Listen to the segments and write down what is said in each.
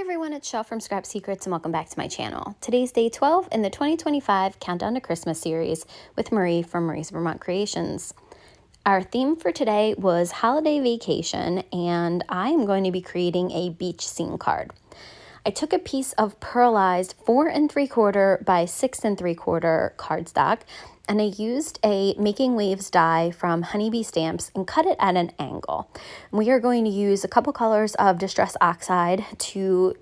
everyone, it's Shell from Scrap Secrets and welcome back to my channel. Today's day 12 in the 2025 Countdown to Christmas series with Marie from Marie's Vermont Creations. Our theme for today was holiday vacation, and I am going to be creating a beach scene card. I took a piece of pearlized 4 3/4 by 6 3/4 cardstock, and I used a Making Waves die from Honeybee Stamps and cut it at an angle. We are going to use a couple colors of Distress Oxide to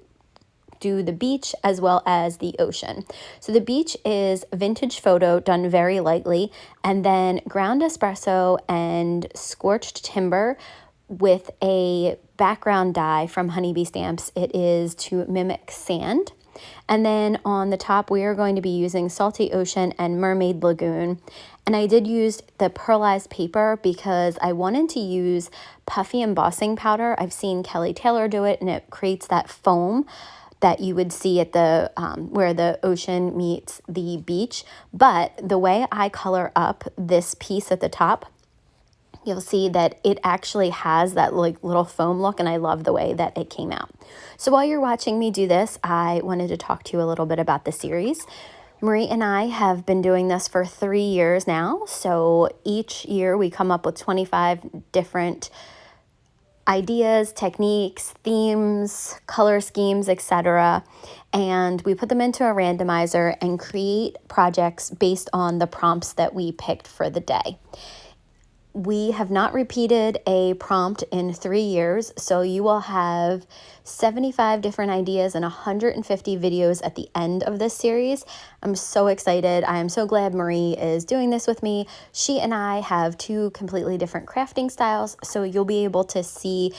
do the beach as well as the ocean. So the beach is Vintage Photo done very lightly, and then ground espresso and scorched timber with a background die from Honeybee Stamps. It is to mimic sand. And then on the top, we are going to be using Salty Ocean and Mermaid Lagoon. And I did use the pearlized paper because I wanted to use puffy embossing powder. I've seen Kelly Taylor do it, and it creates that foam that you would see at the where the ocean meets the beach. But the way I color up this piece at the top, you'll see that it actually has that little foam look, and I love the way that it came out. So while you're watching me do this, I wanted to talk to you a little bit about the series. Marie and I have been doing this for 3 years now. So each year we come up with 25 different ideas, techniques, themes, color schemes, etc. And we put them into a randomizer and create projects based on the prompts that we picked for the day. We have not repeated a prompt in 3 years, so you will have 75 different ideas and 150 videos at the end of this series. I'm so excited. I am so glad Marie is doing this with me. She and I have 2 completely different crafting styles, so you'll be able to see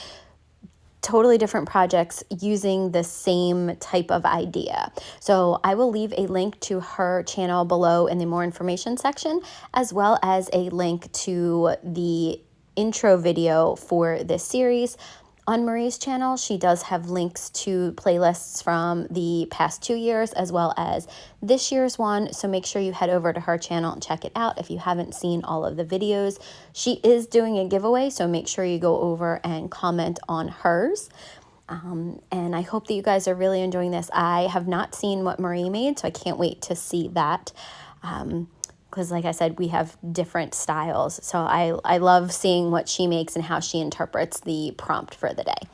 totally different projects using the same type of idea. So I will leave a link to her channel below in the more information section, as well as a link to the intro video for this series. On Marie's channel, she does have links to playlists from the past 2 years as well as this year's one. So make sure you head over to her channel and check it out if you haven't seen all of the videos. She is doing a giveaway, so make sure you go over and comment on hers. And I hope that you guys are really enjoying this. I have not seen what Marie made, so I can't wait to see that. Because like I said, we have different styles. So I love seeing what she makes and how she interprets the prompt for the day.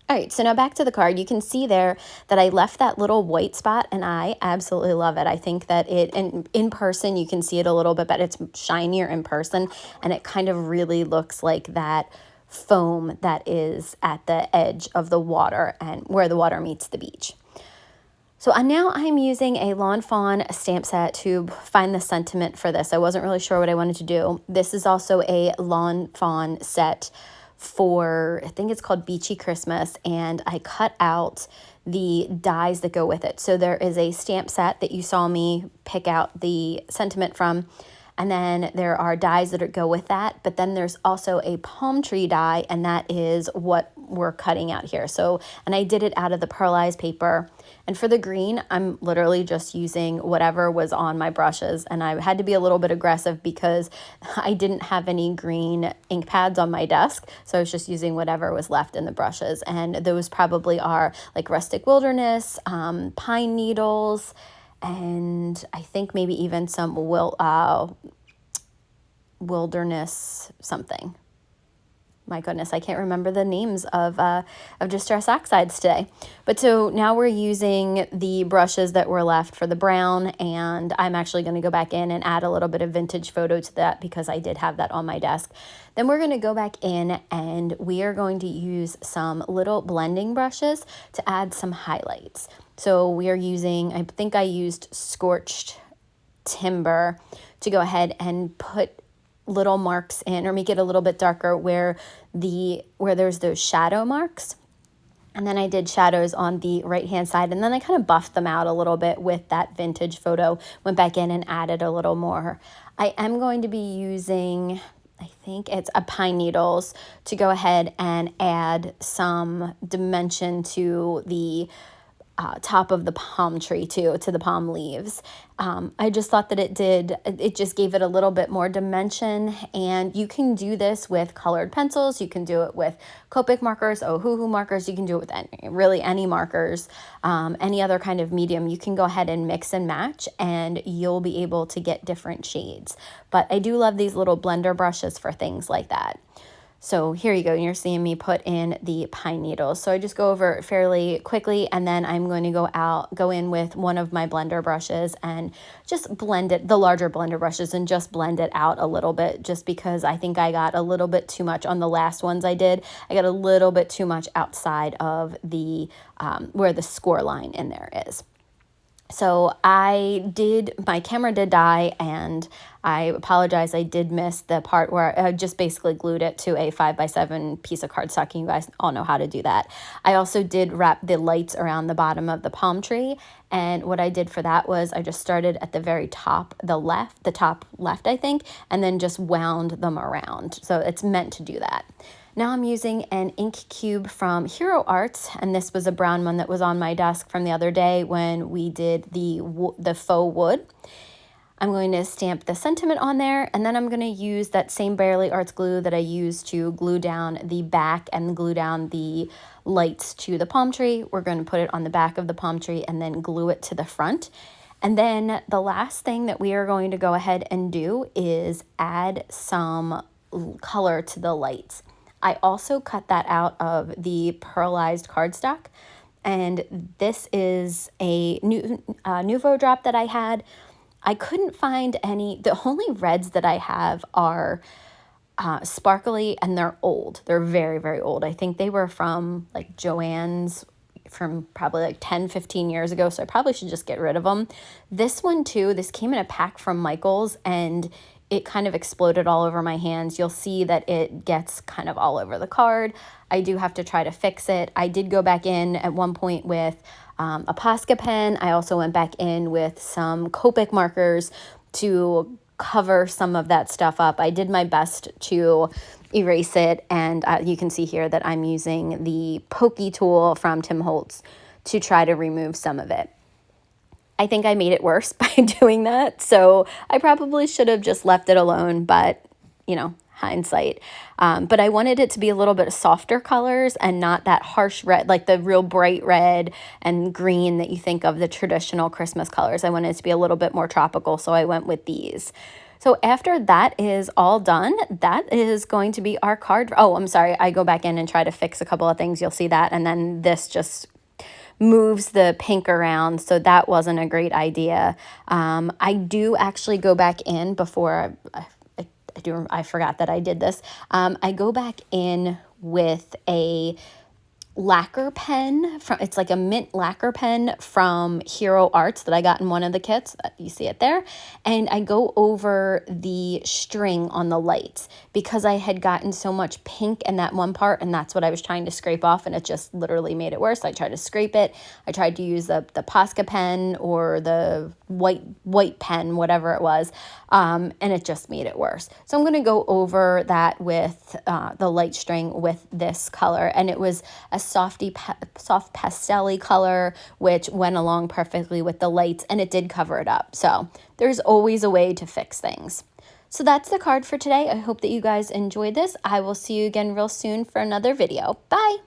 All right, so now back to the card. You can see there that I left that little white spot, and I absolutely love it. I think that in person, you can see it a little bit better. It's shinier in person, and it kind of really looks like that foam that is at the edge of the water and where the water meets the beach. So now I'm using a Lawn Fawn stamp set to find the sentiment for this. I wasn't really sure what I wanted to do. This is also a Lawn Fawn set for, I think it's called Beachy Christmas, and I cut out the dies that go with it. So there is a stamp set that you saw me pick out the sentiment from, and then there are dies that go with that, but then there's also a palm tree die, and that is what we're cutting out here. So, and I did it out of the pearlized paper. And for the green, I'm literally just using whatever was on my brushes, and I had to be a little bit aggressive because I didn't have any green ink pads on my desk, so I was just using whatever was left in the brushes, and those probably are like Rustic Wilderness, Pine Needles, and I think maybe even some Wilderness something. My goodness, I can't remember the names of Distress Oxides today. But so now we're using the brushes that were left for the brown, and I'm actually going to go back in and add a little bit of Vintage Photo to that because I did have that on my desk. Then we're going to go back in and we are going to use some little blending brushes to add some highlights. So we are using, I think I used Scorched Timber to go ahead and put little marks in or make it a little bit darker where there's those shadow marks. And then I did shadows on the right hand side, and then I kind of buffed them out a little bit with that Vintage Photo, went back in and added a little more. I am going to be using, I think it's a Pine Needles, to go ahead and add some dimension to the top of the palm tree too, to the palm leaves. I just thought that it just gave it a little bit more dimension, and you can do this with colored pencils. You can do it with Copic markers, Ohuhu markers. You can do it with really any markers, any other kind of medium. You can go ahead and mix and match, and you'll be able to get different shades. But I do love these little blender brushes for things like that. So here you go, you're seeing me put in the pine needles. So I just go over it fairly quickly, and then I'm going to go in with one of my blender brushes and just blend it, the larger blender brushes, and just blend it out a little bit, just because I think I got a little bit too much on the last ones I did. I got a little bit too much outside of the, where the score line in there is. So my camera did die, and I apologize, I did miss the part where I just basically glued it to a 5x7 piece of cardstock. You guys all know how to do that. I also did wrap the lights around the bottom of the palm tree, and what I did for that was I just started at the very top, the top left, I think, and then just wound them around. So it's meant to do that. Now I'm using an ink cube from Hero Arts, and this was a brown one that was on my desk from the other day when we did the faux wood. I'm going to stamp the sentiment on there, and then I'm going to use that same Bearly Arts glue that I used to glue down the back and glue down the lights to the palm tree. We're going to put it on the back of the palm tree and then glue it to the front. And then the last thing that we are going to go ahead and do is add some color to the lights. I also cut that out of the pearlized cardstock, and this is a Nuvo drop that I had. I couldn't find any. The only reds that I have are sparkly, and they're old. They're very, very old. I think they were from like Joann's from probably like 10, 15 years ago, so I probably should just get rid of them. This one too, this came in a pack from Michael's, and it kind of exploded all over my hands. You'll see that it gets kind of all over the card. I do have to try to fix it. I did go back in at one point with a Posca pen. I also went back in with some Copic markers to cover some of that stuff up. I did my best to erase it, and you can see here that I'm using the pokey tool from Tim Holtz to try to remove some of it. I think I made it worse by doing that, so I probably should have just left it alone, but, you know, hindsight. But I wanted it to be a little bit of softer colors and not that harsh red, like the real bright red and green that you think of the traditional Christmas colors. I wanted it to be a little bit more tropical, so I went with these. So after that is all done, that is going to be our card. Oh, I'm sorry, I go back in and try to fix a couple of things. You'll see that, and then this just moves the pink around, so that wasn't a great idea. I do actually go back in before I forgot that I did this. I go back in with a lacquer pen it's like a mint lacquer pen from Hero Arts that I got in one of the kits. You see it there. And I go over the string on the lights because I had gotten so much pink in that one part, and that's what I was trying to scrape off, and it just literally made it worse. I tried to scrape it. I tried to use the Posca pen or the white pen, whatever it was, and it just made it worse. So I'm going to go over that with the light string with this color, and it was a soft pastel-y color, which went along perfectly with the lights, and it did cover it up. So there's always a way to fix things. So that's the card for today. I hope that you guys enjoyed this. I will see you again real soon for another video. Bye!